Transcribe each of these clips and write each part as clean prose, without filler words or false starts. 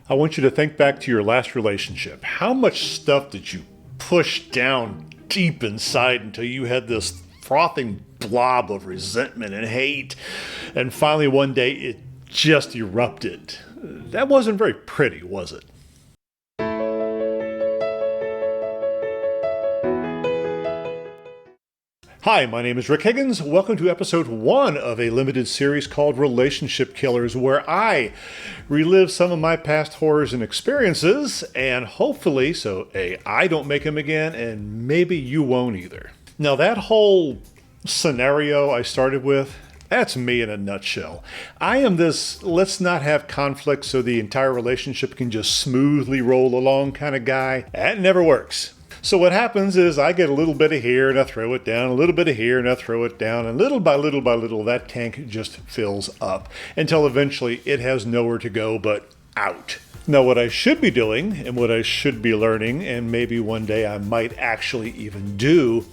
I want you to think back to your last relationship. How much stuff did you push down deep inside until you had this frothing blob of resentment and hate, and finally one day it just erupted? That wasn't very pretty, was it? Hi, my name is Rick Higgins. Welcome to episode 1 of a limited series called Relationship Killers, where I relive some of my past horrors and experiences, and hopefully, I don't make them again, and maybe you won't either. Now, that whole scenario I started with, that's me in a nutshell. I am this let's not have conflict so the entire relationship can just smoothly roll along kind of guy. That never works. So what happens is I get a little bit of here and I throw it down, a little bit of here and I throw it down, and little by little, that tank just fills up until eventually it has nowhere to go but out. Now, what I should be doing and what I should be learning, and maybe one day I might actually even do,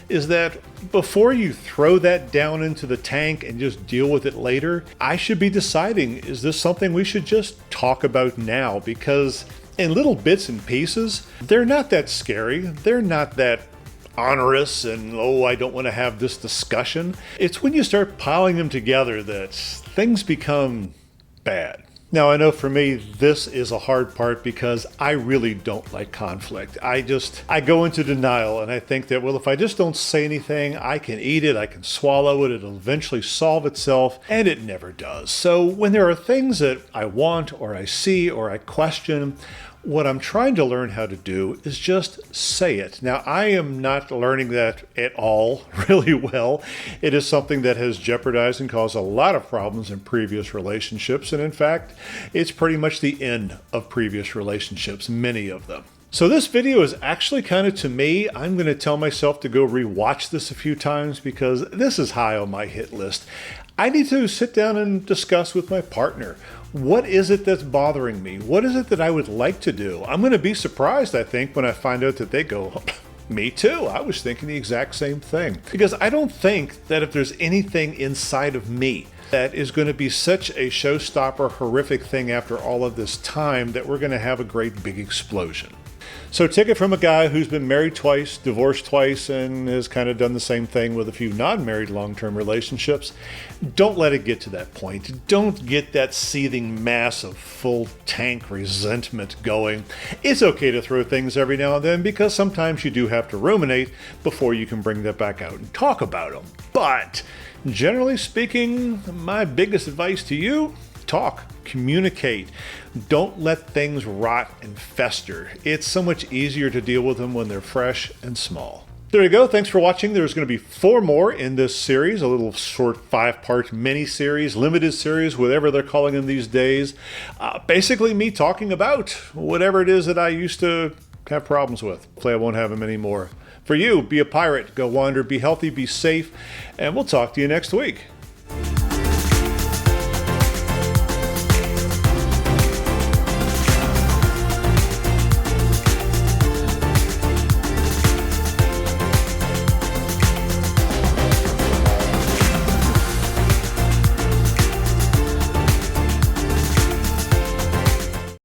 is that before you throw that down into the tank and just deal with it later, I should be deciding, is this something we should just talk about now? Because in little bits and pieces, they're not that scary. They're not that onerous and, oh, I don't want to have this discussion. It's when you start piling them together that things become bad. Now, I know for me, this is a hard part because I really don't like conflict. I go into denial and I think that, well, if I just don't say anything, I can eat it, I can swallow it, it'll eventually solve itself, and it never does. So when there are things that I want or I see or I question, what I'm trying to learn how to do is just say it. Now, I am not learning that at all really well. It is something that has jeopardized and caused a lot of problems in previous relationships. And in fact, it's pretty much the end of previous relationships, many of them. So this video is actually kind of, to me, I'm going to tell myself to go rewatch this a few times because this is high on my hit list. I need to sit down and discuss with my partner. What is it that's bothering me? What is it that I would like to do? I'm going to be surprised, I think, when I find out that they go, me too. I was thinking the exact same thing. Because I don't think that if there's anything inside of me that is going to be such a showstopper, horrific thing after all of this time that we're going to have a great big explosion. So take it from a guy who's been married twice, divorced twice, and has kind of done the same thing with a few non-married long-term relationships. Don't let it get to that point. Don't get that seething mass of full tank resentment going. It's okay to throw things every now and then because sometimes you do have to ruminate before you can bring that back out and talk about them. But generally speaking, my biggest advice to you, talk, communicate. Don't let things rot and fester. It's so much easier to deal with them when they're fresh and small. There you go. Thanks for watching. There's going to be 4 more in this series, a little short 5-part mini-series, limited series, whatever they're calling them these days. Basically me talking about whatever it is that I used to have problems with. Hopefully I won't have them anymore. For you, be a pirate, go wander, be healthy, be safe, and we'll talk to you next week.